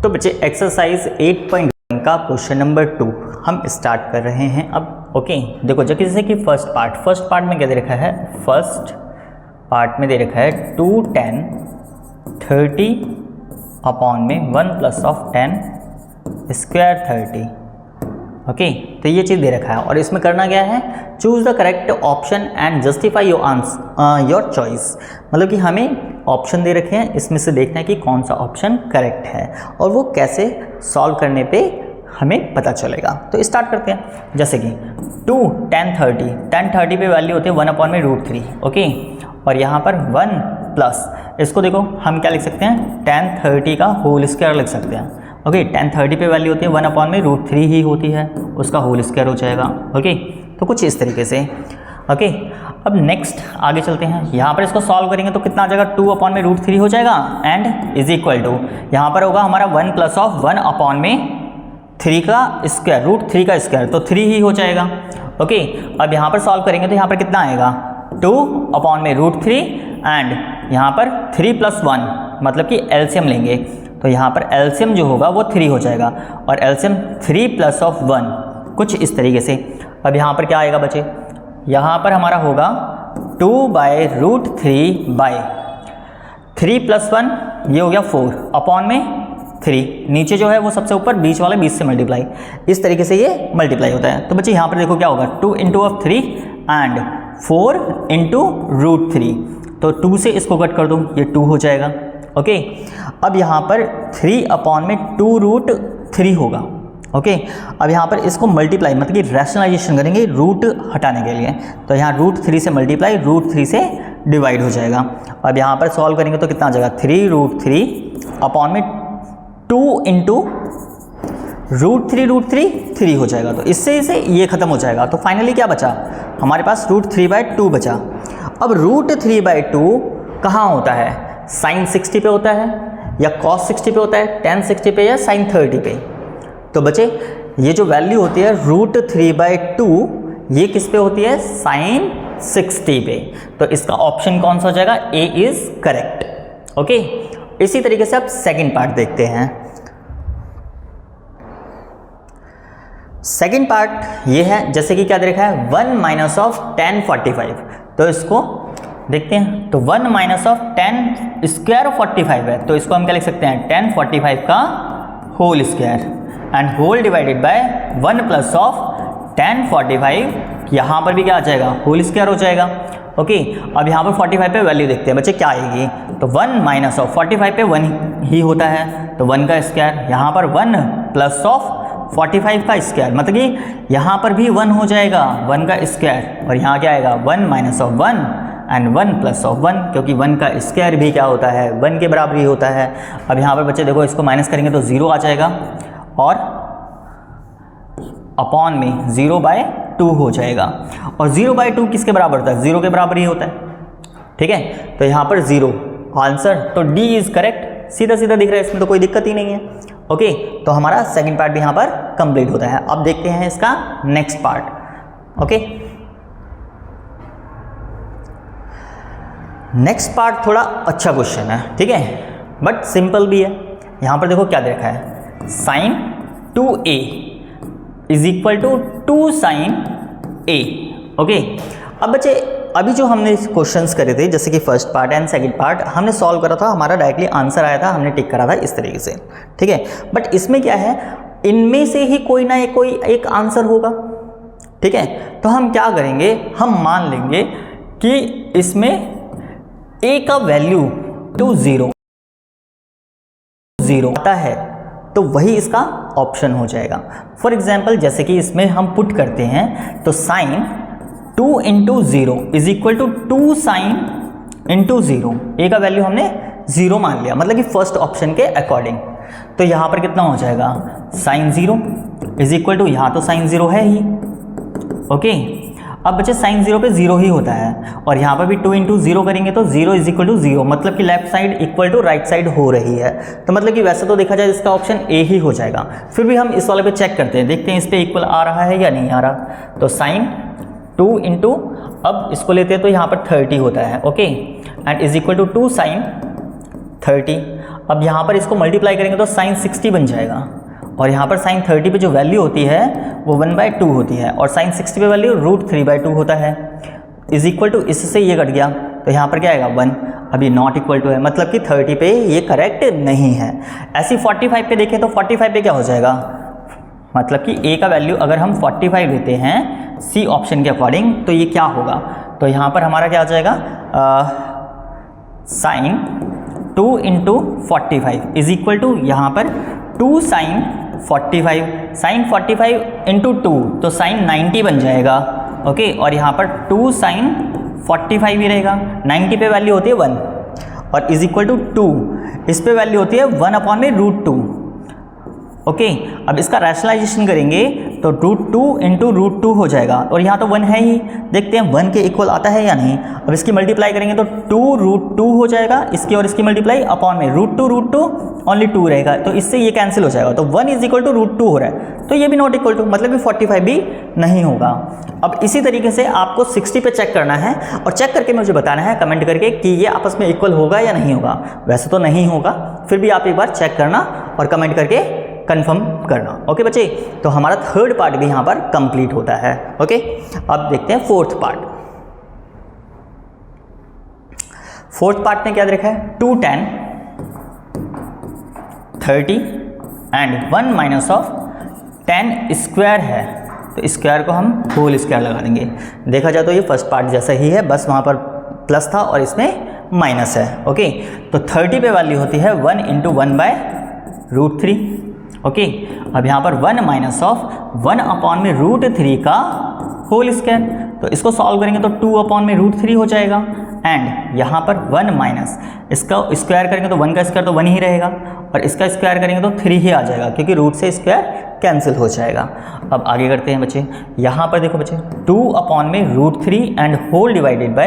तो बच्चे एक्सरसाइज 8.1 का क्वेश्चन नंबर 2 हम स्टार्ट कर रहे हैं अब। ओके देखो जैसे कि फर्स्ट पार्ट में क्या दे रखा है, फर्स्ट पार्ट में दे रखा है 2 10 30 अपॉन में 1 प्लस ऑफ 10 स्क्वायर 30। ओके तो ये चीज़ दे रखा है और इसमें करना क्या है, choose the correct option and justify your answer your choice. मतलब कि हमें ऑप्शन दे रखे हैं, इसमें से देखना है कि कौन सा ऑप्शन करेक्ट है और वो कैसे सॉल्व करने पे हमें पता चलेगा। तो स्टार्ट करते हैं। जैसे कि 2 10 30 पे वैल्यू होती है 1 अपॉन में √3। ओके और यहाँ पर 1 प्लस, इसको देखो हम क्या लिख सकते हैं, 10 30 का होल स्क्वायर लिख सकते हैं। ओके 10 30 पे वैल्यू होती है 1 अपॉन में √3 ही होती है, उसका होल स्क्वायर हो जाएगा। ओके तो कुछ इस तरीके से। ओके अब नेक्स्ट आगे चलते हैं। यहाँ पर इसको सॉल्व करेंगे तो कितना आ जाएगा, 2 अपॉन में √3 हो जाएगा एंड इज इक्वल टू यहाँ पर होगा हमारा 1 प्लस ऑफ 1 अपॉन में 3 का स्क्वायर, √3 का स्क्वायर, तो 3 ही हो जाएगा। ओके अब यहाँ पर सॉल्व करेंगे तो यहाँ पर कितना आएगा, 2 अपॉन में √3 एंड यहाँ पर 3 प्लस 1 मतलब कि एलसीएम लेंगे तो यहाँ पर एलसीएम जो होगा वो 3 हो जाएगा और एलसीएम 3 प्लस ऑफ 1 कुछ इस तरीके से। अब यहाँ पर क्या आएगा बच्चे, यहाँ पर हमारा होगा 2/√3 बाय 3 प्लस 1 ये हो गया 4 अपॉन में 3, नीचे जो है वो सबसे ऊपर बीच वाले 20 से मल्टीप्लाई, इस तरीके से ये मल्टीप्लाई होता है। तो बच्चे यहाँ पर देखो क्या होगा, 2 इंटू 3 एंड 4 इंटू √3, तो 2 से इसको कट कर दो ये 2 हो जाएगा। ओके अब यहाँ पर 3 अपॉन में 2√3 होगा। ओके अब यहाँ पर इसको मल्टीप्लाई मतलब कि रैशनलाइजेशन करेंगे रूट हटाने के लिए, तो यहाँ √3 से मल्टीप्लाई √3 से डिवाइड हो जाएगा। अब यहाँ पर सॉल्व करेंगे तो कितना आ जाएगा, 3√3 अपॉन में 2 इंटू √3 3 हो जाएगा, तो इससे इसे ये खत्म हो जाएगा। तो फाइनली क्या बचा हमारे पास, √3/2 बचा। अब √3/2 कहाँ होता है, sin 60 पे होता है या cos 60 पे होता है, tan 60 पे या sin 30 पे। तो बच्चे ये जो वैल्यू होती है √3/2 ये किस पे होती है, sin 60 पे, तो इसका ऑप्शन कौन सा हो जाएगा, ए इज करेक्ट। ओके इसी तरीके से आप सेकंड पार्ट देखते हैं। सेकंड पार्ट ये है, जैसे कि क्या दे रखा है 1 माइनस ऑफ 10 45, तो इसको देखते हैं। तो 1 माइनस ऑफ 10 स्क्वायर 45 है, तो इसको हम क्या लिख सकते हैं, 10 45 का whole square and whole divided by 1 plus of 10 45, यहाँ पर भी क्या आ जाएगा, होल स्क्वायर हो जाएगा। ओके अब यहाँ पर 45 पे वैल्यू देखते हैं बच्चे क्या आएगी, तो 1 माइनस ऑफ 45 पे 1 ही होता है, तो 1 का स्क्वायर, यहाँ पर 1 प्लस ऑफ 45 का स्क्वायर मतलब कि यहाँ पर भी 1 हो जाएगा 1 का स्क्वायर, और यहाँ क्या आएगा 1 minus of 1 and 1 plus of 1, क्योंकि 1 का स्क्वायर भी क्या होता है 1 के बराबर ही होता है। अब यहाँ पर बच्चे देखो इसको माइनस करेंगे तो 0 आ जाएगा और अपॉन में 0/2 हो जाएगा, और 0/2 किसके बराबर होता है, 0 के बराबर ही होता है। ठीक है तो यहाँ पर 0 आंसर, तो डी इज करेक्ट, सीधा सीधा दिख रहा है, इसमें तो कोई दिक्कत ही नहीं है। ओके तो हमारा सेकंड पार्ट भी यहाँ पर कंप्लीट होता है। अब देखते हैं इसका next part. Okay next part थोड़ा अच्छा क्वेश्चन है, ठीक है बट सिंपल भी है। यहाँ पर देखो क्या दे रखा है, sin 2a is equal to 2 sin a। Okay अब बच्चे अभी जो हमने क्वेश्चंस करे थे जैसे कि first part and second part हमने सॉल्व करा था, हमारा डायरेक्टली आंसर आया था, हमने टिक करा था इस तरीके से, ठीक है। बट इसमें क्या है, इनमें से ही कोई ना कोई एक आंसर होगा, ठीक है। तो हम क्या करेंगे, हम मान लेंगे कि इसमें a का वैल्यू टू 0 आता है तो वही इसका ऑप्शन हो जाएगा। फॉर एग्जाम्पल जैसे कि इसमें हम पुट करते हैं तो sin 2 into 0 is equal to 2 sin into 0, a का वैल्यू हमने 0 मान लिया मतलब कि फर्स्ट ऑप्शन के अकॉर्डिंग। तो यहाँ पर कितना हो जाएगा, sin 0 इज इक्वल टू, यहाँ तो sin 0 है ही। ओके अब बच्चे sin 0 पे 0 ही होता है और यहाँ पर भी 2 इंटू 0 करेंगे तो 0 इज इक्वल टू 0 मतलब कि left side equal to right side हो रही है, तो मतलब कि वैसे तो देखा जाए इसका ऑप्शन ए ही हो जाएगा। फिर भी हम इस वाले पे चेक करते हैं, देखते हैं इस पे इक्वल आ रहा है या नहीं आ रहा। तो sin 2 इंटू, अब इसको लेते हैं तो यहाँ पर 30 होता है, okay and is equal to 2 sin 30। अब यहाँ पर इसको मल्टीप्लाई करेंगे तो साइन 60 बन जाएगा, और यहाँ पर साइन 30 पे जो वैल्यू होती है वो 1/2 होती है, और साइन 60 पे वैल्यू √3/2 होता है, इज इक्वल टू, इससे ये कट गया तो यहाँ पर क्या आएगा 1। अब ये नॉट इक्वल टू है, मतलब कि 30 पे ये करेक्ट नहीं है। ऐसी 45 पे देखें तो 45 पे क्या हो जाएगा, मतलब कि ए का वैल्यू अगर हम 45 लेते हैं सी ऑप्शन के अकॉर्डिंग तो ये क्या होगा, तो यहाँ पर हमारा क्या आ जाएगा साइन 2 × 45 इज इक्वल टू, यहाँ पर 2 साइन 45, साइन 45 × 2 तो साइन 90 बन जाएगा, ओके। और यहाँ पर 2 साइन 45 ही रहेगा, 90 पे वैल्यू होती है 1, और इज इक्वल टू 2, इस पे वैल्यू होती है 1/√2, ओके। अब इसका रैशनलाइजेशन करेंगे तो √2 × √2 हो जाएगा, और यहाँ तो 1 है ही, देखते हैं 1 के इक्वल आता है या नहीं। अब इसकी मल्टीप्लाई करेंगे तो 2√2 हो जाएगा, इसकी और इसकी मल्टीप्लाई अपॉन में √2 ओनली 2 रहेगा, तो इससे ये कैंसिल हो जाएगा, तो 1 इज इक्वल टू √2 हो रहा है, तो ये भी नॉट इक्वल टू, मतलब कि 45 भी नहीं होगा। अब इसी तरीके से आपको 60 पे चेक करना है, और चेक करके मुझे बताना है कमेंट करके कि ये आपस में इक्वल होगा या नहीं होगा। वैसे तो नहीं होगा, फिर भी आप एक बार चेक करना और कमेंट करके कंफर्म करना, ओके बच्चे। तो हमारा थर्ड पार्ट भी यहाँ पर कंप्लीट होता है, ओके। अब देखते हैं फोर्थ पार्ट। फोर्थ पार्ट में क्या दे रखा है, 2 tan 30 and 1 minus of tan square है, तो स्क्वायर को हम होल स्क्वायर लगा देंगे। देखा जाए तो ये फर्स्ट पार्ट जैसा ही है, बस वहाँ पर प्लस था और इसमें माइनस है, ओके। तो 30 पे वैल्यू होती है 1 × 1/√3, ओके। अब यहाँ पर 1 माइनस ऑफ 1/√3 का होल स्क्वायर, तो इसको सॉल्व करेंगे तो 2/√3 हो जाएगा, एंड यहाँ पर 1 माइनस इसका स्क्वायर करेंगे तो 1 का स्क्वायर तो 1 ही रहेगा, और इसका स्क्वायर करेंगे तो 3 ही आ जाएगा, क्योंकि रूट से स्क्वायर कैंसिल हो जाएगा। अब आगे करते हैं बच्चे, यहाँ पर देखो बच्चे 2/√3 and whole divided by,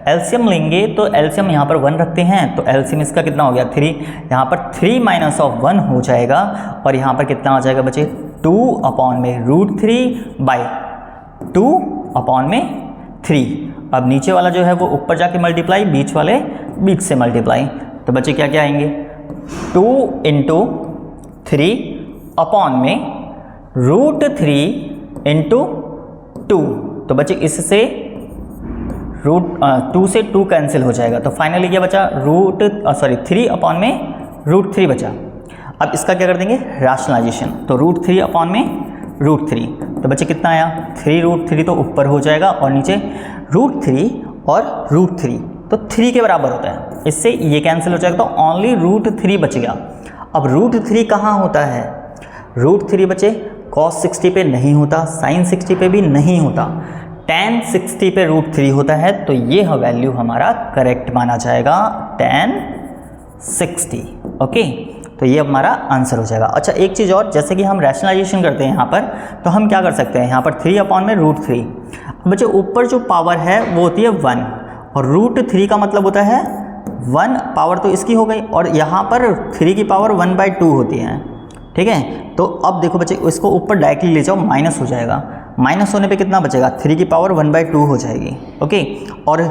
LCM लेंगे तो एलसीएम यहाँ पर 1 रखते हैं, तो एलसीएम इसका कितना हो गया 3, यहाँ पर 3 माइनस ऑफ 1 हो जाएगा, और यहाँ पर कितना आ जाएगा बच्चे 2/√3 बाई 2/3। अब नीचे वाला जो है वो ऊपर जाके मल्टीप्लाई, बीच वाले बीच से मल्टीप्लाई, तो बच्चे क्या क्या आएंगे 2 × 3 अपॉन में √3 × 2, तो बच्चे इससे 2 से 2 कैंसिल हो जाएगा, तो फाइनली क्या बचा 3 अपॉन में √3 बचा। अब इसका क्या कर देंगे रैशनलाइजेशन, तो √3 अपॉन में √3, तो बच्चे कितना आया 3√3, तो ऊपर हो जाएगा, और नीचे √3 और √3 तो 3 के बराबर होता है, इससे ये कैंसिल हो जाएगा, तो ओनली √3 बच गया। अब √3 कहाँ होता है, √3 बचे cos 60 पे नहीं होता, sin 60 पे भी नहीं होता, tan 60 पे √3 होता है, तो ये वैल्यू हमारा करेक्ट माना जाएगा tan 60, ओके। तो ये हमारा आंसर हो जाएगा। अच्छा एक चीज़ और, जैसे कि हम रैशनलाइजेशन करते हैं यहाँ पर, तो हम क्या कर सकते हैं यहाँ पर 3/√3, बच्चे ऊपर जो पावर है वो होती है 1, और √3 का मतलब होता है 1 पावर तो इसकी हो गई, और यहाँ पर 3 की पावर 1/2 होती है, ठीक है। तो अब देखो बच्चे इसको ऊपर डायरेक्टली ले जाओ, माइनस हो जाएगा, माइनस होने पे कितना बचेगा 3 की पावर 1/2 हो जाएगी, ओके। और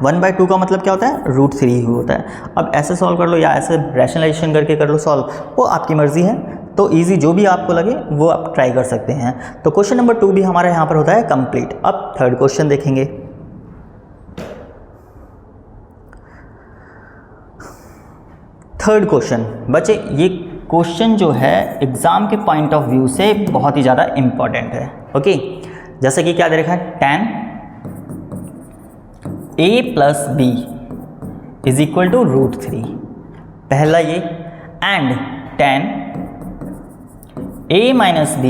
1/2 का मतलब क्या होता है √3 ही होता है। अब ऐसे सॉल्व कर लो या ऐसे रैशनलाइजेशन करके कर लो सॉल्व, वो आपकी मर्जी है, तो इजी जो भी आपको लगे वो आप ट्राई कर सकते हैं। तो क्वेश्चन नंबर 2 भी हमारा यहाँ पर होता है कंप्लीट। अब थर्ड क्वेश्चन देखेंगे। थर्ड क्वेश्चन बच्चे, ये क्वेश्चन जो है एग्जाम के पॉइंट ऑफ व्यू से बहुत ही ज़्यादा इंपॉर्टेंट है, ओके। जैसे कि क्या दे रखा है tan a + b is equal to √3, पहला ये, and tan a - b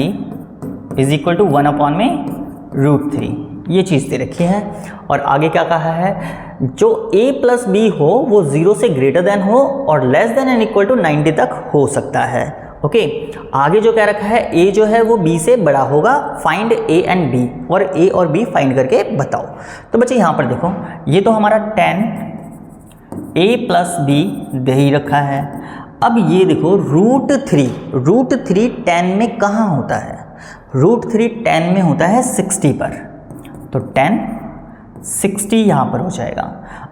is equal to 1/√3, ये चीज़ दे रखी है। और आगे क्या कहा है, जो a + b हो वो 0 से ग्रेटर देन हो और less than and equal to 90 तक हो सकता है, ओके। आगे जो कह रखा है a जो है वो b से बड़ा होगा, फाइंड a एंड b, और a और b फाइंड करके बताओ। तो बच्चे यहाँ पर देखो, ये तो हमारा tan a + b दे ही रखा है। अब ये देखो √3 tan में कहाँ होता है, √3 tan में होता है 60 पर, तो tan 60 यहाँ पर हो जाएगा।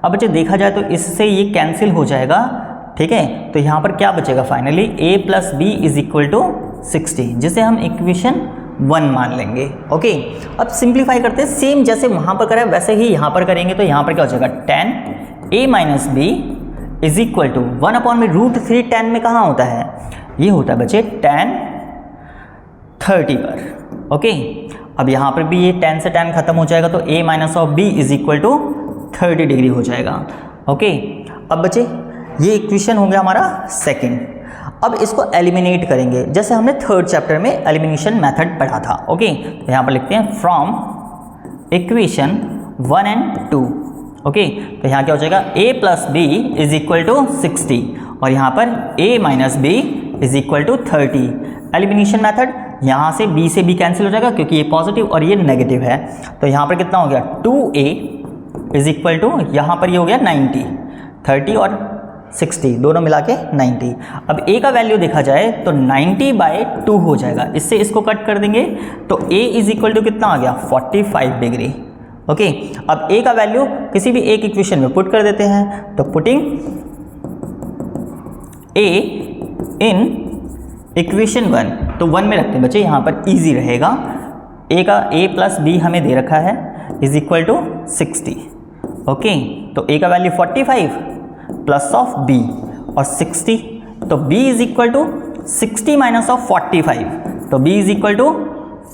अब बच्चे देखा जाए तो इससे ये कैंसिल हो जाएगा, ठीक है। तो यहाँ पर क्या बचेगा finally, a plus b is equal to 60, जिसे हम इक्वेशन 1 मान लेंगे। ओके, अब सिंप्लीफाई करते हैं, सेम जैसे वहाँ पर करें वैसे ही यहाँ पर करेंगे। तो यहाँ पर क्या हो जाएगा, tan a minus b is equal to 1/√3। tan में कहाँ होता है, ये होता है बच्चे tan 30 पर। ओके, अब यहाँ पर भी ये tan से tan खत्म हो जाएगा, तो a minus of b is equal to 30 degree हो जाएगा। ओके, अब बच्चे ये इक्वेशन हो गया हमारा सेकंड। अब इसको एलिमिनेट करेंगे, जैसे हमने थर्ड चैप्टर में एलिमिनेशन मेथड पढ़ा था। ओके, तो यहाँ पर लिखते हैं फ्रॉम इक्वेशन 1 एंड 2। ओके, तो यहाँ क्या हो जाएगा, a plus b is equal to 60 और यहाँ पर a minus b is equal to 30। Elimination method, यहाँ से b से b कैंसिल हो जाएगा क्योंकि ये पॉजिटिव और ये नेगेटिव है। तो यहाँ पर कितना हो गया, 2a इज इक्वल टू, यहाँ पर ये हो गया 90, 30 और 60 दोनों मिला के 90। अब a का वैल्यू देखा जाए तो 90/2 हो जाएगा, इससे इसको कट कर देंगे तो a इज इक्वल टू कितना आ गया, 45 डिग्री। ओके, अब a का वैल्यू किसी भी एक इक्वेशन में पुट कर देते हैं, तो पुटिंग a इन इक्वेशन 1, तो 1 में रखते हैं बच्चे, यहाँ पर इजी रहेगा। a का a प्लस बी हमें दे रखा है इज इक्वल टू 60। ओके, तो a का वैल्यू 45 प्लस ऑफ b और 60, तो b is equal to 60 minus of 45, तो b इज इक्वल टू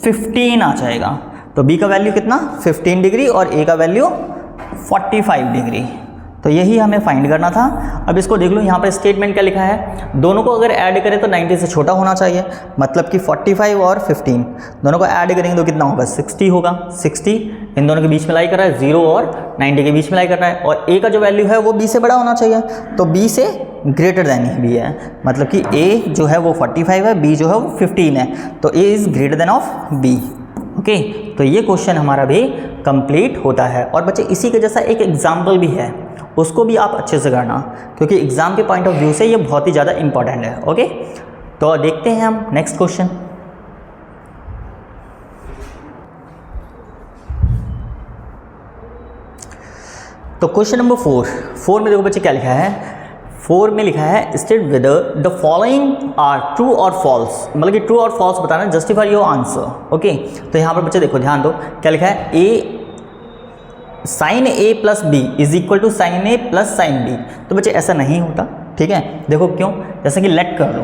15 आ जाएगा। तो b का वैल्यू कितना, 15 डिग्री और a का वैल्यू 45 डिग्री। तो यही हमें फाइंड करना था। अब इसको देख लो, यहाँ पर स्टेटमेंट क्या लिखा है, दोनों को अगर ऐड करें तो 90 से छोटा होना चाहिए, मतलब कि 45 और 15 दोनों को ऐड करेंगे तो कितना होगा, 60 होगा। 60 इन दोनों के बीच में लाई कर रहा है, 0 और 90 के बीच में लाई कर रहा है, और a का जो वैल्यू है वो b से बड़ा होना चाहिए, तो b से ग्रेटर देन ही b है, मतलब कि a जो है वो 45 है, b जो है वो 15 है, तो a is greater than of b। Okay, तो ये क्वेश्चन हमारा भी कंप्लीट होता है। और बच्चे इसी के जैसा एक एग्जाम्पल भी है, उसको भी आप अच्छे से करना, क्योंकि एग्जाम के पॉइंट ऑफ व्यू से ये बहुत ही ज़्यादा इंपॉर्टेंट है। ओके, तो देखते हैं हम नेक्स्ट क्वेश्चन। तो क्वेश्चन नंबर 4 में देखो बच्चे क्या लिखा है, 4 में लिखा है state whether the following are true और फॉल्स, मतलब कि ट्रू और फॉल्स बताना, जस्टिफाई योर आंसर। ओके, तो यहाँ पर बच्चे देखो ध्यान दो, क्या लिखा है, a sine a plus b is equal to sine a plus sine b. तो बच्चे ऐसा नहीं होता, ठीक है, देखो क्यों, जैसे कि लेट कर लो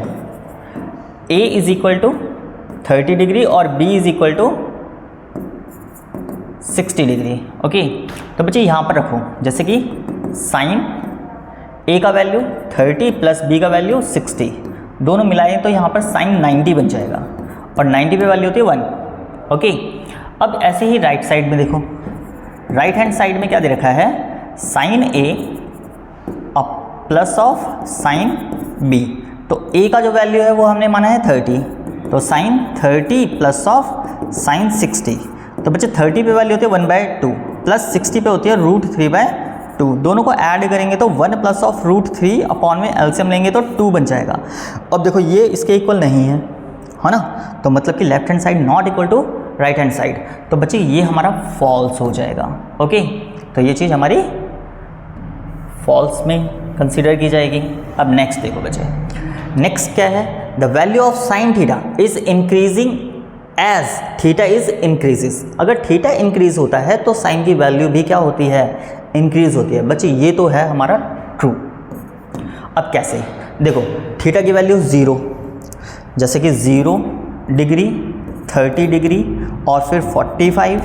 a is equal to 30 degree और b is equal to 60 degree. Okay, तो बच्चे यहाँ पर रखो, जैसे कि साइन a का वैल्यू 30 प्लस b का वैल्यू 60, दोनों मिलाएं तो यहाँ पर साइन 90 बन जाएगा और 90 पे वैल्यू होती है 1। ओके, अब ऐसे ही राइट साइड में देखो, राइट हैंड साइड में क्या दे रखा है, sine a plus of sine b, तो a का जो वैल्यू है वो हमने माना है 30, तो साइन 30 प्लस ऑफ साइन 60, तो बच्चे 30 पे वैल्यू होती है 1/2 प्लस 60 पे होती है √3/2, दोनों को ऐड करेंगे तो 1 प्लस ऑफ √3 अपॉन में एलसीएम लेंगे तो 2 बन जाएगा। अब देखो ये इसके इक्वल नहीं है ना, तो मतलब कि left hand side not equal to right hand side, तो बच्चे ये हमारा फॉल्स हो जाएगा। ओके, तो ये चीज़ हमारी फॉल्स में कंसीडर की जाएगी। अब नेक्स्ट देखो बच्चे, नेक्स्ट क्या है, the value of sine theta is increasing as theta is increases. अगर थीटा इंक्रीज होता है तो साइन की वैल्यू भी क्या होती है, इंक्रीज होती है। बच्चे ये तो है हमारा ट्रू। अब कैसे, देखो थीटा की वैल्यू 0, जैसे कि 0 डिग्री, 30 डिग्री और फिर 45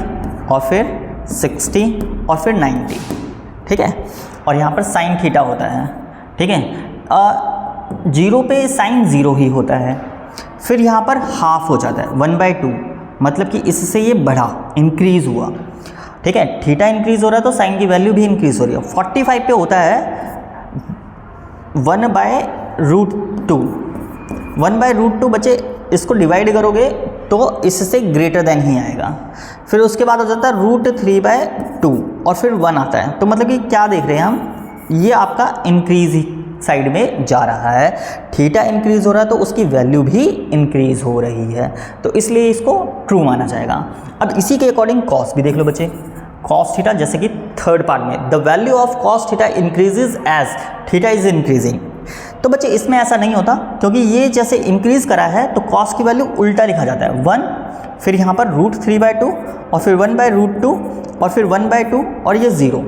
और फिर 60 और फिर 90, ठीक है, और यहाँ पर साइन थीटा होता है, ठीक है। 0 पे साइन 0 ही होता है, फिर यहाँ पर हाफ हो जाता है 1/2, मतलब कि इससे ये बढ़ा, इंक्रीज़ हुआ, ठीक है, थीटा इंक्रीज़ हो रहा है तो साइन की वैल्यू भी इंक्रीज़ हो रही है। 45 पे होता है 1/√2, 1/√2 बच्चे इसको डिवाइड करोगे तो इससे ग्रेटर देन ही आएगा, फिर उसके बाद हो जाता है √3/2 और फिर 1 आता है, तो मतलब कि क्या देख रहे हैं हम, ये आपका इंक्रीज साइड में जा रहा है, थीटा इंक्रीज हो रहा है तो उसकी वैल्यू भी इंक्रीज हो रही है, तो इसलिए इसको ट्रू माना जाएगा। अब इसी के अकॉर्डिंग कॉस भी देख लो बच्चे, कॉस थीटा, जैसे कि थर्ड पार्ट में the value of cos theta increases as theta is increasing, तो बच्चे इसमें ऐसा नहीं होता, क्योंकि ये जैसे इंक्रीज़ करा है तो कॉस की वैल्यू उल्टा लिखा जाता है, 1 फिर यहाँ पर √3/2 और फिर 1/√2 और फिर 1/2 और ये 0।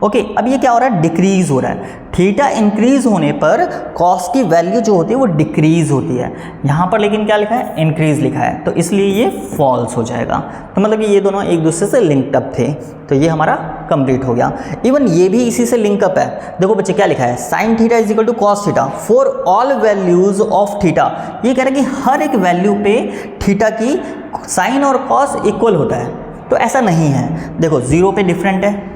ओके, अब ये क्या हो रहा है, डिक्रीज़ हो रहा है। थीटा इंक्रीज़ होने पर कॉस की वैल्यू जो होती है वो डिक्रीज़ होती है। यहाँ पर लेकिन क्या लिखा है, इंक्रीज़ लिखा है, तो इसलिए ये फॉल्स हो जाएगा। तो मतलब कि ये दोनों एक दूसरे से लिंक्ड अप थे, तो ये हमारा कंप्लीट हो गया। इवन ये भी इसी से लिंकअप है। देखो बच्चे क्या लिखा है, sin theta is equal to cos theta for all values of theta. ये कह रहा है कि हर एक वैल्यू पे थीटा की साइन और कॉस इक्वल होता है, तो ऐसा नहीं है। देखो 0 पे डिफरेंट है,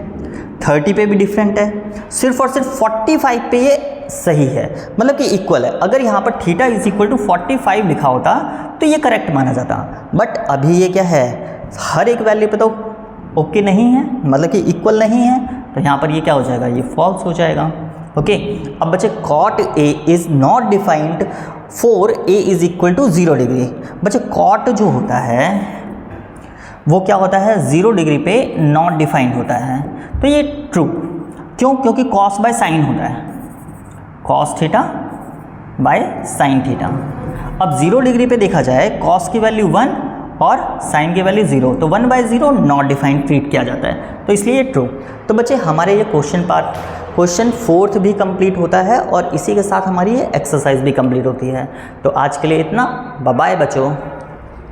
30 पे भी डिफरेंट है, सिर्फ और सिर्फ 45 पे ये सही है, मतलब कि इक्वल है। अगर यहाँ पर थीटा इज इक्वल टू 45 लिखा होता तो ये करेक्ट माना जाता, बट अभी ये क्या है, हर एक वैल्यू पे तो ओके नहीं है, मतलब कि इक्वल नहीं है, तो यहाँ पर ये क्या हो जाएगा, ये फॉल्स हो जाएगा। ओके, अब बच्चे cot A is not defined for A is equal to 0 degree. बच्चे cot जो होता है वो क्या होता है, 0 डिग्री पे नॉट डिफाइंड होता है, तो ये ट्रू क्यों, क्योंकि कॉस बाय साइन होता है, cos theta by sine theta. अब 0 डिग्री पे देखा जाए कॉस की वैल्यू 1 और साइन की वैल्यू 0, तो 1/0 नॉट डिफाइंड ट्रीट किया जाता है, तो इसलिए ये ट्रू। तो बच्चे हमारे ये क्वेश्चन 4th भी कंप्लीट होता है और इसी के साथ हमारी ये एक्सरसाइज भी कंप्लीट होती है। तो आज के लिए इतना, बाय बाय बच्चों।